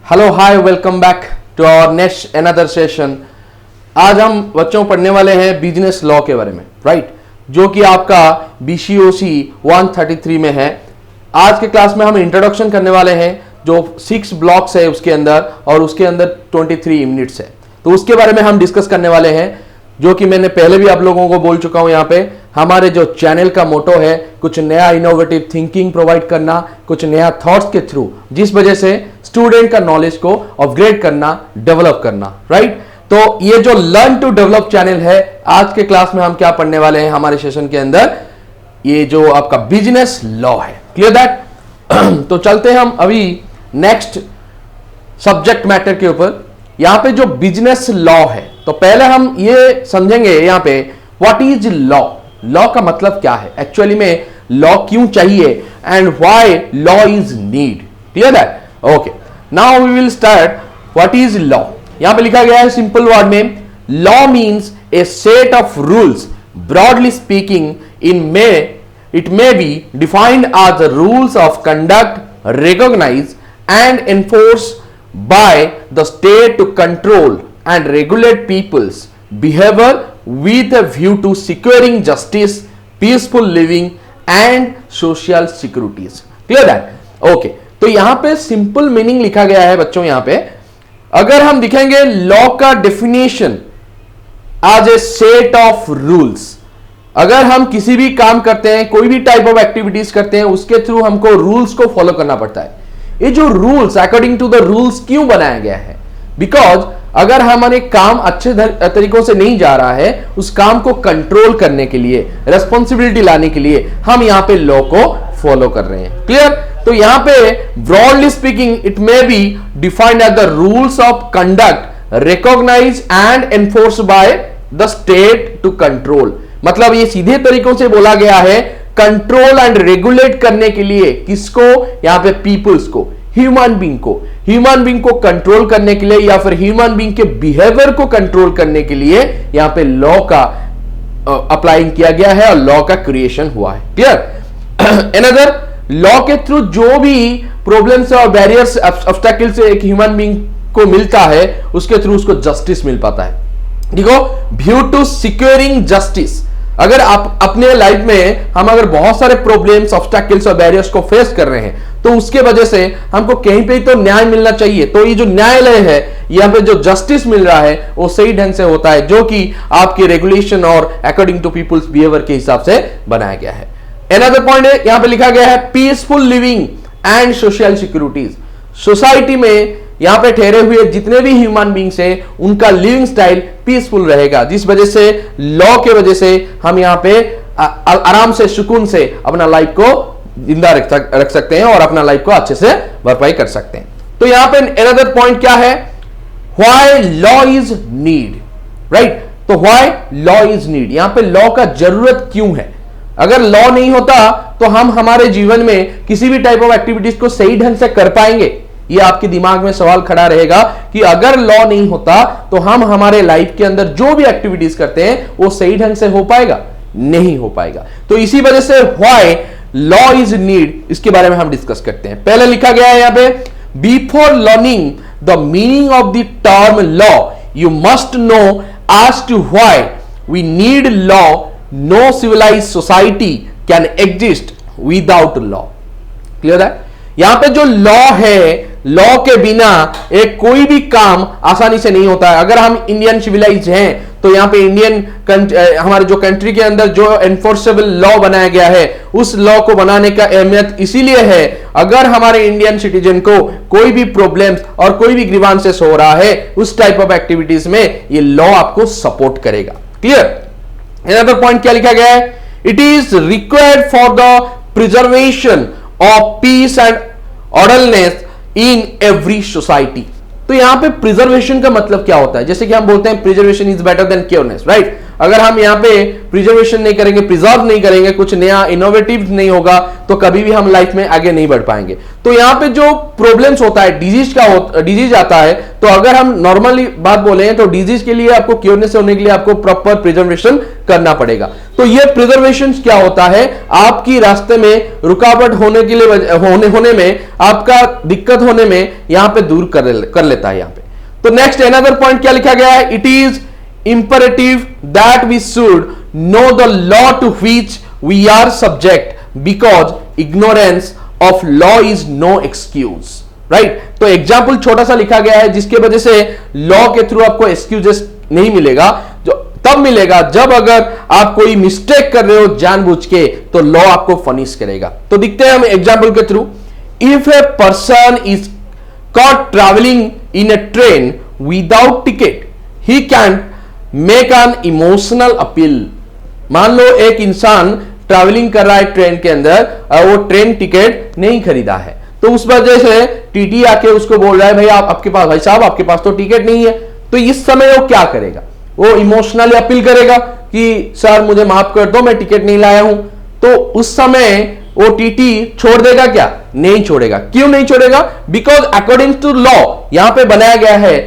Hello hi welcome back to our next another session. आज हम बच्चों पढ़ने वाले हैं बिजनेस लॉ के बारे में, राइट, जो कि आपका BCOC 133 में है। आज के क्लास में हम इंट्रोडक्शन करने वाले हैं, जो 6 ब्लॉक्स है उसके अंदर, और उसके अंदर 23 यूनिट्स है। तो उसके बारे में हम डिस्कस करने वाले हैं, जो कि मैंने पहले भी आप लोगों को बोल चुका हूं। यहाँ पे हमारे जो चैनल का मोटो है, कुछ नया इनोवेटिव थिंकिंग प्रोवाइड करना, कुछ नया थॉट्स के थ्रू, जिस वजह से स्टूडेंट का नॉलेज को अपग्रेड करना, डेवलप करना, राइट। तो ये जो लर्न टू डेवलप चैनल है, आज के क्लास में हम क्या पढ़ने वाले हैं हमारे सेशन के अंदर, ये जो आपका बिजनेस लॉ है। Clear that. तो चलते हैं हम अभी नेक्स्ट सब्जेक्ट मैटर के ऊपर। यहां पे जो बिजनेस लॉ है, तो पहले हम ये समझेंगे यहां पे व्हाट इज लॉ। लॉ का मतलब क्या है, एक्चुअली में लॉ क्यों चाहिए, and why law is need. Clear that. Okay, now we will start what is law. यहां पे लिखा गया है सिंपल वर्ड में, law means a set of rules broadly speaking it may be defined as the rules of conduct recognized and enforced by the state to control and regulate people's behavior with a view to securing justice, peaceful living and social securities. Clear that? Okay. तो यहां पे simple meaning लिखा गया है बच्चों। यहां पे अगर हम दिखेंगे लॉ का definition as a set of rules, अगर हम किसी भी काम करते हैं, कोई भी टाइप ऑफ एक्टिविटीज करते हैं, उसके थ्रू हमको रूल्स को फॉलो करना पड़ता है। ये जो rules, according to the rules क्यों बनाया गया है, बिकॉज अगर हमारे काम अच्छे तरीकों से नहीं जा रहा है, उस काम को कंट्रोल करने के लिए, रेस्पॉन्सिबिलिटी लाने के लिए हम यहां पे लॉ को फॉलो कर रहे हैं। क्लियर। तो यहां पे broadly speaking it may be defined as the rules of conduct recognise and enforce by the state to control. मतलब ये सीधे तरीकों से बोला गया है, कंट्रोल एंड रेगुलेट करने के लिए। किसको? यहां पे पीपल्स को, ह्यूमन बीइंग को कंट्रोल करने के लिए, या फिर ह्यूमन बीइंग के बिहेवियर को कंट्रोल करने के लिए यहां पे लॉ का अप्लाइंग किया गया है और लॉ का क्रिएशन हुआ है। क्लियर। अनदर, लॉ के थ्रू जो भी प्रॉब्लम्स और बैरियर्स, ऑब्स्टेकल्स से एक ह्यूमन बीइंग को मिलता है, उसके थ्रू उसको जस्टिस मिल पाता है। देखो, व्यू टू सिक्योरिंग जस्टिस। अगर आप अपने लाइफ में हम अगर बहुत सारे प्रॉब्लम्स, ऑब्स्टेकल्स और बैरियर्स को फेस कर रहे हैं, तो उसके वजह से हमको कहीं पे तो न्याय मिलना चाहिए। तो ये जो न्यायालय है, यहां पे जो जस्टिस मिल रहा है, वो सही ढंग से होता है, जो कि आपके रेगुलेशन और अकॉर्डिंग टू पीपल्स बिहेवियर के हिसाब से बनाया गया है। अनदर पॉइंट है, यहां पे लिखा गया है peaceful living and social securities. Society में यहां पे ठहरे हुए जितने भी ह्यूमन बींग्स हैं, उनका लिविंग स्टाइल पीसफुल रहेगा, जिस वजह से लॉ के वजह से हम यहां पे आराम से, सुकून से अपना लाइफ को जिंदा रख सकते हैं और अपना लाइफ को अच्छे से भरपाई कर सकते हैं। तो यहां पे अनदर पॉइंट क्या है, why law is need, right. तो व्हाई लॉ इज नीड, यहां पे लॉ का जरूरत क्यों है। अगर लॉ नहीं होता तो हम हमारे जीवन में किसी भी टाइप ऑफ एक्टिविटीज को सही ढंग से कर पाएंगे। ये आपके दिमाग में सवाल खड़ा रहेगा कि अगर लॉ नहीं होता तो हम हमारे लाइफ के अंदर जो भी एक्टिविटीज करते हैं वो सही ढंग से हो पाएगा? नहीं हो पाएगा। तो इसी वजह से व्हाई लॉ इज नीड, इसके बारे में हम डिस्कस करते हैं। पहले लिखा गया है यहां पे, before learning the meaning of the term law you must know as to why we need law. No civilised society can exist without law. Clear है। यहां पे जो लॉ है, लॉ के बिना एक कोई भी काम आसानी से नहीं होता है। अगर हम इंडियन सिविलाइज हैं, तो यहां पे हमारे जो कंट्री के अंदर जो एनफोर्सेबल लॉ बनाया गया है, उस लॉ को बनाने का अहमियत इसीलिए है, अगर हमारे इंडियन सिटीजन को कोई भी प्रॉब्लम्स और कोई भी ग्रीवांसेस हो रहा है, उस टाइप ऑफ एक्टिविटीज में ये लॉ आपको सपोर्ट करेगा। क्लियर। अनदर पॉइंट क्या लिखा गया है, it is required for the preservation of peace and orderness in every society. तो यहां पे प्रिजर्वेशन का मतलब क्या होता है, जैसे कि हम बोलते हैं preservation is better than cureness, right. अगर हम यहाँ पे प्रिजर्वेशन नहीं करेंगे, प्रिजर्व नहीं करेंगे, कुछ नया इनोवेटिव नहीं होगा, तो कभी भी हम लाइफ में आगे नहीं बढ़ पाएंगे। तो यहाँ पे जो प्रॉब्लम्स होता है, डिजीज आता है, तो अगर हम नॉर्मली बात बोले तो डिजीज के लिए आपको क्योरनेस होने के लिए आपको प्रॉपर प्रिजर्वेशन करना पड़ेगा। तो ये प्रिजर्वेशन क्या होता है, आपकी रास्ते में रुकावट होने के लिए होने में, आपका दिक्कत होने में यहां पे दूर कर लेता है यहां पे। तो नेक्स्ट अनदर पॉइंट क्या लिखा गया है, it is imperative that we should know the law to which we are subject because ignorance of law is no excuse, right? तो एग्जाम्पल छोटा सा लिखा गया है जिसके वजह से लॉ के थ्रू आपको एक्सक्यूजेस नहीं मिलेगा, जो तब मिलेगा जब अगर आप कोई मिस्टेक कर रहे हो जानबूझ के, तो लॉ आपको पनिश करेगा। तो दिखते हैं हम एग्जाम्पल के through. If a person is caught traveling in a train without ticket, he can make an emotional appeal। मान लो एक इंसान ट्रैवलिंग कर रहा है ट्रेन के अंदर और वो ट्रेन टिकट नहीं खरीदा है, तो उस वजह से टीटी आके उसको बोल रहा है भाई आपके पास, भाई साहब आपके पास तो टिकट नहीं है। तो इस समय वो क्या करेगा, वो इमोशनली अपील करेगा कि सर मुझे माफ कर दो, मैं टिकट नहीं लाया हूं। तो उस समय वो टीटी छोड़ देगा क्या? नहीं छोड़ेगा। क्यों नहीं छोड़ेगा? बिकॉज अकॉर्डिंग टू लॉ यहां पे बनाया गया है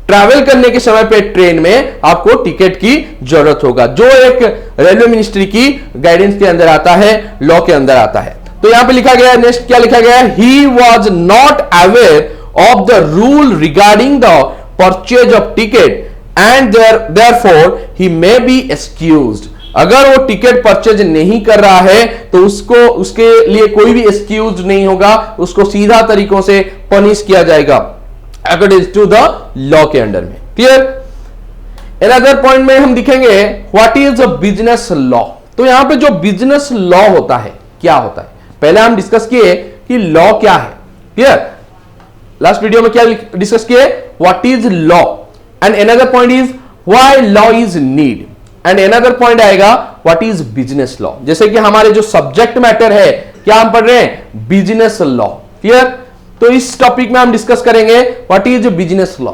ट्रैवल करने के समय पे ट्रेन में आपको टिकट की जरूरत होगा, जो एक रेलवे मिनिस्ट्री की गाइडेंस के अंदर आता है, लॉ के अंदर आता है। तो यहां पे लिखा गया है, नेक्स्ट क्या लिखा गया है, he was not aware of the rule regarding the purchase of ticket and therefore he may be excused. अगर वो टिकट परचेज नहीं कर रहा है तो उसके लिए कोई भी एक्सक्यूज नहीं होगा, उसको सीधा तरीकों से पनिश किया जाएगा अकॉर्डिंग टू द लॉ के अंडर में। क्लियर? अनदर पॉइंट में हम दिखेंगे what is a business law. तो यहां पे जो बिजनेस लॉ होता है क्या होता है, पहले हम डिस्कस किए कि लॉ क्या है। क्लियर? लास्ट वीडियो में क्या डिस्कस किए, what is law, and another point is why law is need, and another point आएगा व्हाट इज बिजनेस लॉ। जैसे कि हमारे जो सब्जेक्ट मैटर है, क्या हम पढ़ रहे हैं, बिजनेस लॉ। क्लियर? तो इस टॉपिक में हम डिस्कस करेंगे what is business law.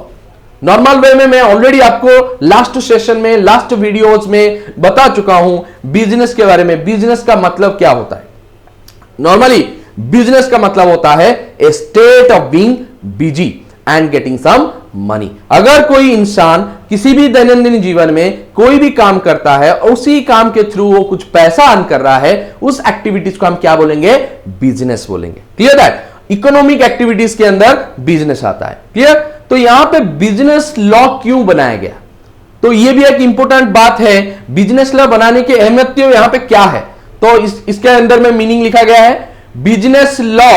Normal way में मैं ऑलरेडी आपको लास्ट सेशन में, लास्ट वीडियोस में बता चुका हूं बिजनेस के बारे में। बिजनेस का मतलब क्या होता है? नॉर्मली बिजनेस का मतलब होता है a state of being busy and getting some money. अगर कोई इंसान किसी भी दैनंदिन जीवन में कोई भी काम करता है और उसी काम के थ्रू वो कुछ पैसा अर्न कर रहा है, उस एक्टिविटीज को हम क्या बोलेंगे, बिजनेस बोलेंगे। Clear that? इकोनॉमिक एक्टिविटीज के अंदर बिजनेस आता है। क्लियर? तो यहां पे बिजनेस लॉ क्यों बनाया गया, तो यह भी एक इंपॉर्टेंट बात है। बिजनेस लॉ बनाने की अहमियत यहां पे क्या है, तो इसके अंदर में मीनिंग लिखा गया है, business law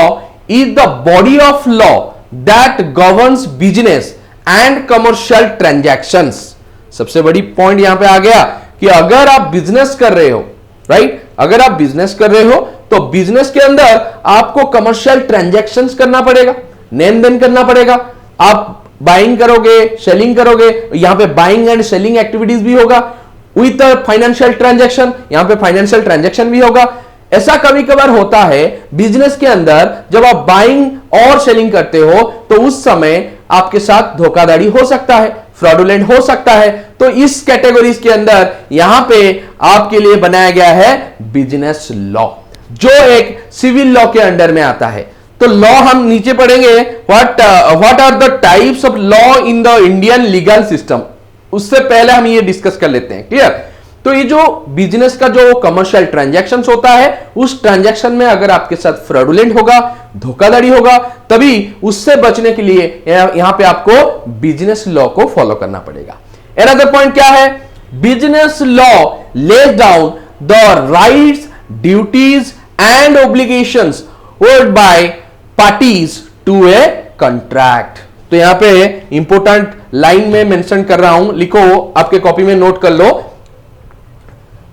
is the body of law that governs business and commercial transactions. सबसे बड़ी पॉइंट यहां पे आ गया कि अगर आप बिजनेस कर रहे हो, राइट, अगर आप बिजनेस कर रहे हो तो बिजनेस के अंदर आपको कमर्शियल ट्रांजैक्शंस करना पड़ेगा, लेन देन करना पड़ेगा। आप बाइंग करोगे, सेलिंग करोगे, यहां पे बाइंग एंड सेलिंग एक्टिविटीज भी होगा विद फाइनेंशियल ट्रांजैक्शन, यहां पे फाइनेंशियल ट्रांजैक्शन भी होगा। ऐसा कभी कभार होता है बिजनेस के अंदर, जब आप बाइंग और सेलिंग करते हो तो उस समय आपके साथ धोखाधड़ी हो सकता है, फ्रॉडुलेंट हो सकता है। तो इस कैटेगरीज के अंदर यहां पे आपके लिए बनाया गया है बिजनेस लॉ, जो एक सिविल लॉ के अंडर में आता है। तो लॉ हम नीचे पढ़ेंगे, what are the types of law in the Indian legal system. उससे पहले हम ये डिस्कस कर लेते हैं। क्लियर? तो ये जो बिजनेस का जो कमर्शियल ट्रांजैक्शंस होता है, उस ट्रांजैक्शन में अगर आपके साथ फ्रॉडुलेंट होगा, धोखाधड़ी होगा, तभी उससे बचने के लिए यहां पे आपको बिजनेस लॉ को फॉलो करना पड़ेगा। अनदर पॉइंट क्या है, business law lays down the rights, duties and obligations owed by parties to a contract. तो यहां पे इंपॉर्टेंट लाइन में मेंशन कर रहा हूं, लिखो, आपके कॉपी में नोट कर लो।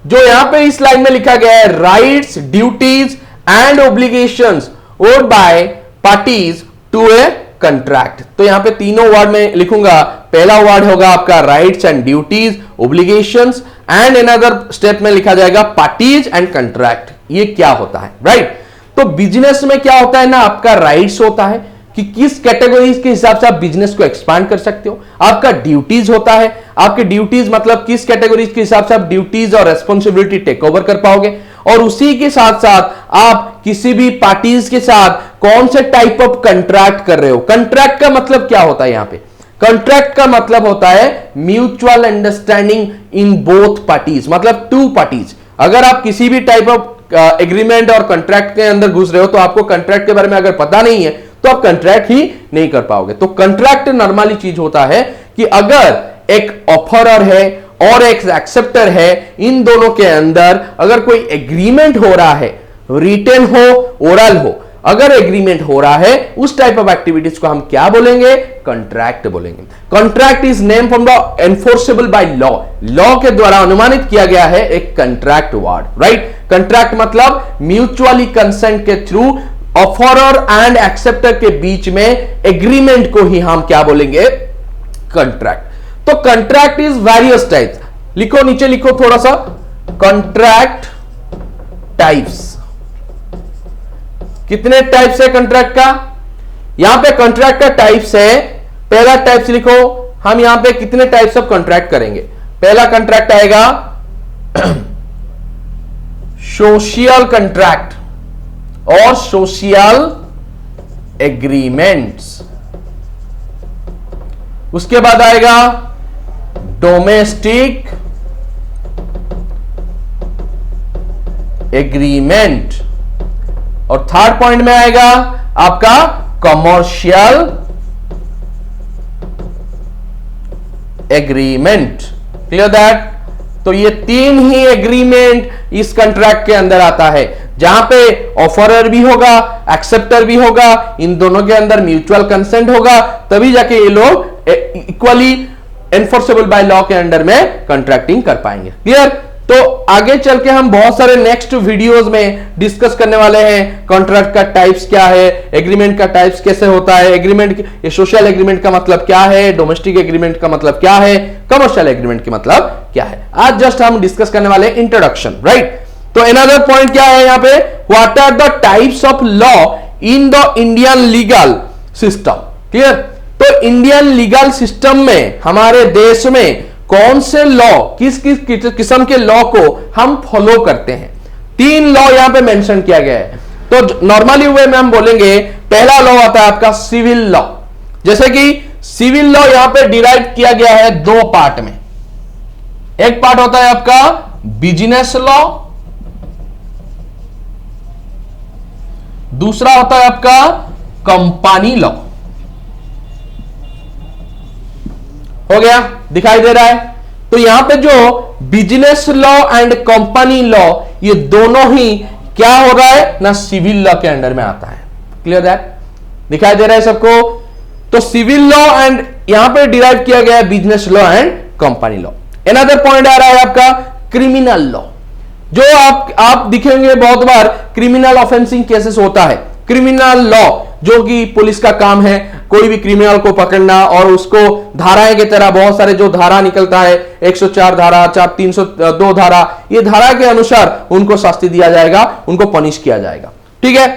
जो यहां पे इस लाइन में लिखा गया है, rights, duties and obligations owed by parties to a contract. तो यहां पे तीनों वर्ड में लिखूंगा। पहला वर्ड होगा आपका rights and duties, obligations, and another step में लिखा जाएगा पार्टीज एंड कॉन्ट्रैक्ट। ये क्या होता है, राइट? तो बिजनेस में क्या होता है ना, आपका राइट्स होता है कि किस कैटेगरीज के हिसाब से आप बिजनेस को एक्सपांड कर सकते हो। आपका ड्यूटीज होता है, आपके ड्यूटीज मतलब किस कैटेगरीज के हिसाब से आप ड्यूटीज और रेस्पॉन्सिबिलिटी टेक ओवर कर पाओगे, और उसी के साथ साथ आप किसी भी पार्टीज के साथ कौन से टाइप ऑफ कंट्रैक्ट कर रहे हो। कंट्रैक्ट का मतलब क्या होता है? यहां पे कंट्रैक्ट का मतलब होता है mutual understanding in both parties, मतलब टू पार्टीज। अगर आप किसी भी टाइप ऑफ एग्रीमेंट और कंट्रैक्ट के अंदर घुस रहे हो तो आपको कंट्रैक्ट के बारे में अगर पता नहीं है तो आप कंट्रैक्ट ही नहीं कर पाओगे। तो कंट्रैक्ट नॉर्मली चीज होता है कि अगर एक ऑफरर है और एक एक्सेप्टर है, इन दोनों के अंदर अगर कोई एग्रीमेंट हो रहा है, रिटन हो ओरल हो, अगर एग्रीमेंट हो रहा है, उस टाइप ऑफ एक्टिविटीज को हम क्या बोलेंगे? कंट्रैक्ट बोलेंगे। Contract is name from the enforceable by law, law के द्वारा अनुमानित किया गया है एक कंट्रैक्ट वर्ड, राइट। कंट्रैक्ट मतलब म्यूचुअली कंसेंट के थ्रू ऑफरर एंड एक्सेप्टर के बीच में एग्रीमेंट को ही हम क्या बोलेंगे? कंट्रैक्ट। तो कंट्रैक्ट इज वेरियस टाइप्स, लिखो नीचे लिखो थोड़ा सा, कंट्रैक्ट टाइप्स। कितने टाइप्स है कंट्रैक्ट का? यहां पे कंट्रैक्ट का टाइप्स है, पहला टाइप्स लिखो, हम यहां पे कितने टाइप्स ऑफ कंट्रैक्ट करेंगे। पहला कंट्रैक्ट आएगा सोशल कंट्रैक्ट और सोशल एग्रीमेंट्स। उसके बाद आएगा डोमेस्टिक एग्रीमेंट, और थर्ड पॉइंट में आएगा आपका कमर्शियल एग्रीमेंट। Clear that? तो ये तीन ही एग्रीमेंट इस कंट्रैक्ट के अंदर आता है, जहां पे ऑफरर भी होगा, एक्सेप्टर भी होगा, इन दोनों के अंदर म्यूचुअल कंसेंट होगा, तभी जाके ये लोग इक्वली एनफोर्सेबल बाय लॉ के अंडर में कंट्रैक्टिंग कर पाएंगे। क्लियर? तो आगे चल के हम बहुत सारे नेक्स्ट वीडियोस में डिस्कस करने वाले हैं कॉन्ट्रैक्ट का टाइप्स क्या है, एग्रीमेंट का टाइप्स कैसे होता है, एग्रीमेंट, ये सोशल एग्रीमेंट का मतलब क्या है, डोमेस्टिक एग्रीमेंट का मतलब क्या है, कमर्शियल एग्रीमेंट का मतलब क्या है। आज जस्ट हम डिस्कस करने वाले इंट्रोडक्शन, राइट। तो अनदर पॉइंट क्या है यहां पे, what are the types of law in the Indian legal system. Clear? तो इंडियन लीगल सिस्टम में, हमारे देश में कौन से लॉ, किस किस किस्म के लॉ को हम फॉलो करते हैं। तीन लॉ यहां पे मेंशन किया गया है। तो नॉर्मली वे में हम बोलेंगे पहला लॉ आता है आपका सिविल लॉ। जैसे कि सिविल लॉ यहां पे डिवाइड किया गया है दो पार्ट में। एक पार्ट होता है आपका बिजनेस लॉ, दूसरा होता है आपका कंपनी लॉ। हो गया? दिखाई दे रहा है? तो यहां पे जो business law and company law, ये दोनों ही क्या हो रहा है ना, सिविल लॉ के अंडर में आता है। Clear that? दिखाई दे रहा है सबको? तो सिविल लॉ एंड यहां पे डिराइव किया गया है business law and company law. Another point आ रहा है आपका क्रिमिनल लॉ, जो आप दिखेंगे बहुत बार क्रिमिनल ऑफेंसिंग केसेस होता है। क्रिमिनल लॉ जो कि पुलिस का काम है, कोई भी क्रिमिनल को पकड़ना और उसको धाराएं की तरह, बहुत सारे जो धारा निकलता है, 104 धारा, 302 धारा, ये धारा के अनुसार उनको शास्ति दिया जाएगा, उनको पनिश किया जाएगा। ठीक है?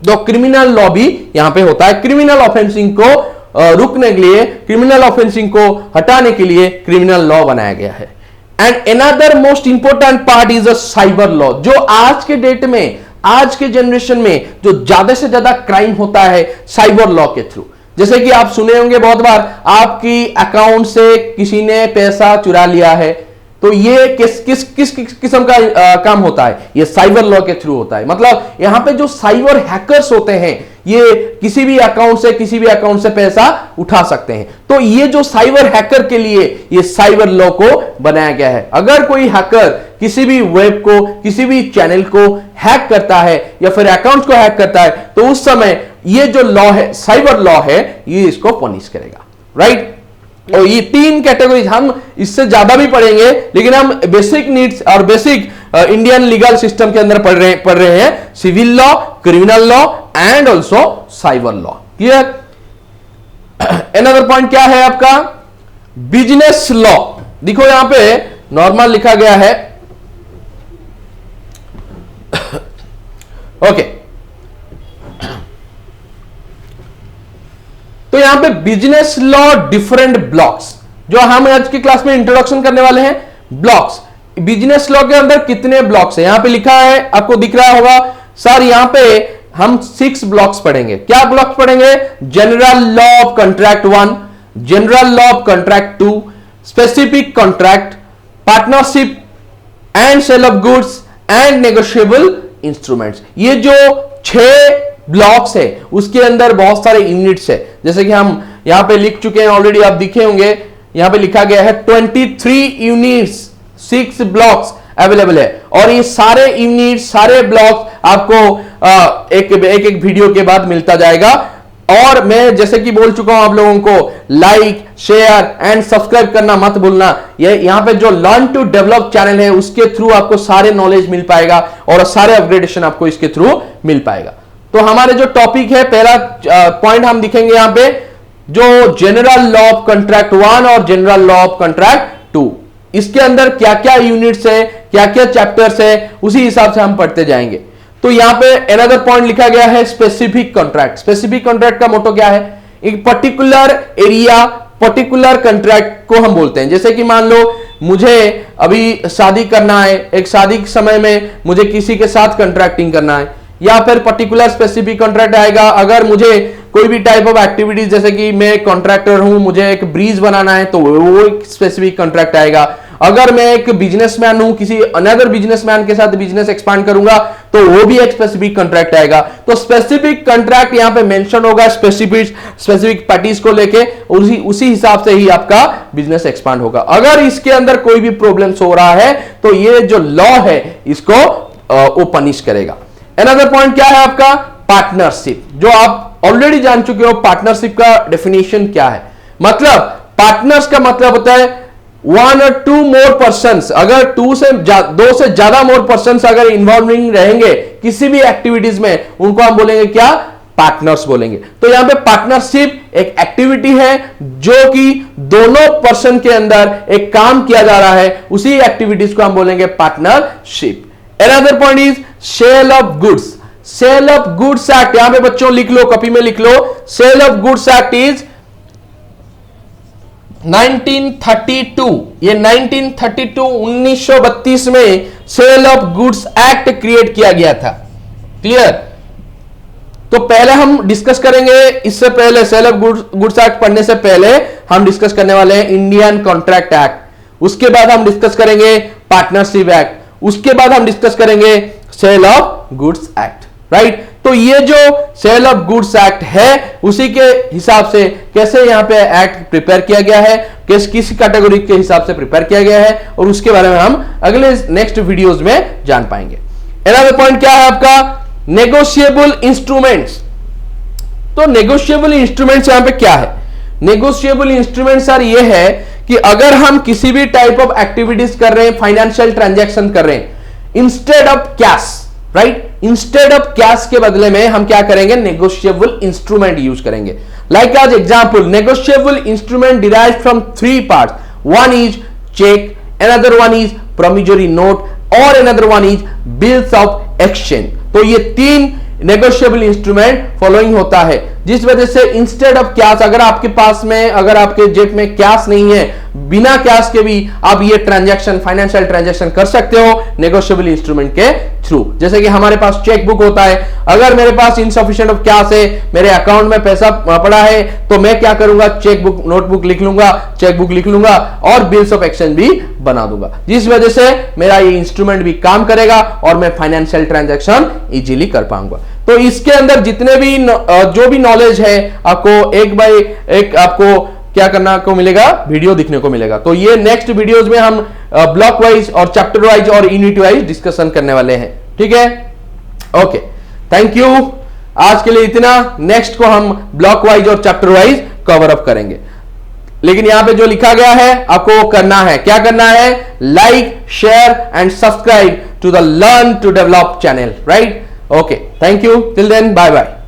तो क्रिमिनल लॉ भी यहां पे होता है। क्रिमिनल ऑफेंसिंग को रुकने के लिए, क्रिमिनल ऑफेंसिंग को हटाने के लिए क्रिमिनल लॉ बनाया गया है। And another most important part is a cyber law, जो आज के डेट में, आज के जनरेशन में जो ज्यादा से ज्यादा क्राइम होता है साइबर लॉ के थ्रू। जैसे कि आप सुने होंगे बहुत बार, आपकी अकाउंट से किसी ने पैसा चुरा लिया है, तो ये किस किस किस किस्म का काम होता है? ये साइबर लॉ के थ्रू होता है। मतलब यहां पे जो साइबर हैकर्स होते हैं, ये किसी भी अकाउंट से पैसा उठा सकते हैं। तो ये जो साइबर हैकर के लिए ये साइबर लॉ को बनाया गया है। अगर कोई हैकर किसी भी वेब को, किसी भी चैनल को हैक करता है या फिर अकाउंट को हैक करता है, तो उस समय ये जो लॉ है, साइबर लॉ है, ये इसको पनिश करेगा। राइट? और ये तीन कैटेगरीज, हम इससे ज्यादा भी पढ़ेंगे, लेकिन हम बेसिक नीड्स और बेसिक इंडियन लीगल सिस्टम के अंदर पढ़ रहे हैं civil law, criminal law and also cyber law. Clear? Another point क्या है आपका, बिजनेस लॉ। देखो यहां पे नॉर्मल लिखा गया है। ओके, तो यहां पे बिजनेस लॉ डिफरेंट ब्लॉक्स, जो हम आज की क्लास में इंट्रोडक्शन करने वाले हैं, ब्लॉक्स। बिजनेस लॉ के अंदर कितने ब्लॉक्स है, यहां पे लिखा है, आपको दिख रहा होगा सर, यहां पे हम 6 ब्लॉक्स पढ़ेंगे। क्या ब्लॉक्स पढ़ेंगे? General law of contract 1, general law of contract 2, specific contract, partnership and sale of goods and negotiable instruments. ये जो 6 ब्लॉक्स है उसके अंदर बहुत सारे यूनिट्स है, जैसे कि हम यहां पे लिख चुके हैं ऑलरेडी, आप दिखे होंगे, यहां पे लिखा गया है 23 यूनिट्स, 6 ब्लॉक्स अवेलेबल है। और ये सारे यूनिट्स, सारे ब्लॉक्स आपको एक वीडियो के बाद मिलता जाएगा। और मैं जैसे कि बोल चुका हूं आप लोगों को, लाइक, शेयर एंड सब्सक्राइब करना मत भूलना। ये यहां पे जो लर्न टू डेवलप चैनल है उसके थ्रू आपको सारे नॉलेज मिल पाएगा और सारे अपग्रेडेशन आपको इसके थ्रू मिल पाएगा। तो हमारे जो टॉपिक है, पहला पॉइंट हम दिखेंगे यहां पे, जो जनरल लॉ ऑफ कॉन्ट्रैक्ट 1 और जनरल लॉ ऑफ कॉन्ट्रैक्ट 2, इसके अंदर क्या क्या यूनिट्स है, क्या क्या चैप्टर्स है, उसी हिसाब से हम पढ़ते जाएंगे। तो यहां पे अनदर पॉइंट लिखा गया है स्पेसिफिक कॉन्ट्रैक्ट। स्पेसिफिक कॉन्ट्रैक्ट का मोटो क्या है? एक पर्टिकुलर एरिया, पर्टिकुलर कॉन्ट्रैक्ट को हम बोलते हैं। जैसे कि मान लो मुझे अभी शादी करना है, एक शादी के समय में मुझे किसी के साथ कॉन्ट्रैक्टिंग करना है, या फिर पर्टिकुलर स्पेसिफिक कॉन्ट्रैक्ट आएगा अगर मुझे कोई भी टाइप ऑफ एक्टिविटीज, जैसे कि मैं कॉन्ट्रैक्टर हूं, मुझे एक ब्रिज बनाना है, तो वो एक स्पेसिफिक कॉन्ट्रैक्ट आएगा। अगर मैं एक बिजनेसमैन हूं, किसी अनदर बिजनेसमैन के साथ बिजनेस एक्सपांड करूंगा, तो वो भी एक स्पेसिफिक कॉन्ट्रैक्ट आएगा। तो स्पेसिफिक कॉन्ट्रैक्ट यहां पे मेंशन होगा स्पेसिफिक पार्टीज को लेके, उसी हिसाब से ही आपका बिजनेस एक्सपांड होगा। अगर इसके अंदर कोई भी प्रॉब्लम्स हो रहा है तो ये जो लॉ है इसको वो पनिश करेगा। अनदर पॉइंट क्या है आपका? पार्टनरशिप, जो आप ऑलरेडी जान चुके हो। पार्टनरशिप का डेफिनेशन क्या है? मतलब पार्टनर्स का मतलब होता है 1 और 2 मोर पर्सन्स, अगर 2 से ज्यादा मोर पर्सन्स अगर इन्वॉल्विंग रहेंगे किसी भी एक्टिविटीज में, उनको हम बोलेंगे क्या? पार्टनर्स बोलेंगे। तो यहां पे पार्टनरशिप एक एक्टिविटी है जो कि दोनों पर्सन के अंदर एक काम किया जा रहा है, उसी एक्टिविटीज को हम बोलेंगे partnership. Another point is sale of goods. Sale of goods act, यहां पे बच्चों लिख लो, कॉपी में लिख लो, sale of goods act is 1932। ये 1932 में sale of goods act create किया गया था। क्लियर? तो पहले हम डिस्कस करेंगे, इससे पहले सेल ऑफ गुड्स एक्ट पढ़ने से पहले हम डिस्कस करने वाले हैं इंडियन कॉन्ट्रैक्ट एक्ट। उसके बाद हम डिस्कस करेंगे पार्टनरशिप एक्ट, उसके बाद हम डिस्कस करेंगे sale of goods act. Right? तो ये जो सेल ऑफ गुड्स एक्ट है उसी के हिसाब से कैसे यहां पे एक्ट प्रिपेयर किया गया है, किस कैटेगरी के हिसाब से प्रिपेयर किया गया है, और उसके बारे में हम अगले नेक्स्ट वीडियोस में जान पाएंगे। अनदर पॉइंट क्या है आपका? Negotiable instruments. तो नेगोशिएबल इंस्ट्रूमेंट्स यहां पे क्या है? नेगोशिएबल इंस्ट्रूमेंट्स सर ये है कि अगर हम किसी भी टाइप ऑफ एक्टिविटीज कर रहे हैं, फाइनेंशियल ट्रांजैक्शन कर रहे हैं, instead of cash, right, instead of cash के बदले में हम क्या करेंगे? नेगोशिएबल इंस्ट्रूमेंट यूज करेंगे। Like as example, negotiable instrument derived from 3 parts. One is cheque, another one is promissory note, और another one is bills of exchange. तो ये 3 नेगोशिएबल इंस्ट्रूमेंट फॉलोइंग होता है, जिस वजह से इंस्टेड ऑफ कैश, अगर आपके पास में, अगर आपके जेब में कैश नहीं है, बिना कैश के भी आप ये ट्रांजैक्शन, फाइनेंशियल ट्रांजैक्शन कर सकते हो नेगोशिएबल इंस्ट्रूमेंट के थ्रू। जैसे कि हमारे पास चेक बुक होता है, अगर मेरे पास इनसफिशिएंट ऑफ कैश है, मेरे अकाउंट में पैसा पड़ा है, तो मैं क्या करूंगा? चेक बुक, नोटबुक लिख लूंगा, चेक बुक लिख लूंगा और बिल्स ऑफ एक्सचेंज भी बना दूंगा, जिस वजह से मेरा ये इंस्ट्रूमेंट भी काम करेगा और मैं फाइनेंशियल ट्रांजैक्शन इजीली कर पाऊंगा। तो इसके अंदर जितने भी जो भी नॉलेज है आपको एक बाय एक आपको क्या करना को मिलेगा? वीडियो दिखने को मिलेगा। तो ये नेक्स्ट वीडियोस में हम ब्लॉक वाइज और चैप्टर वाइज और यूनिट वाइज डिस्कशन करने वाले हैं। ठीक है? Okay, thank you. आज के लिए इतना। नेक्स्ट को हम ब्लॉक वाइज और चैप्टर वाइज कवर अप करेंगे। लेकिन यहां पे जो लिखा गया है आपको करना है, क्या करना है? Like, share and subscribe to the learn to develop channel. Right? Okay, thank you. Till then, bye bye.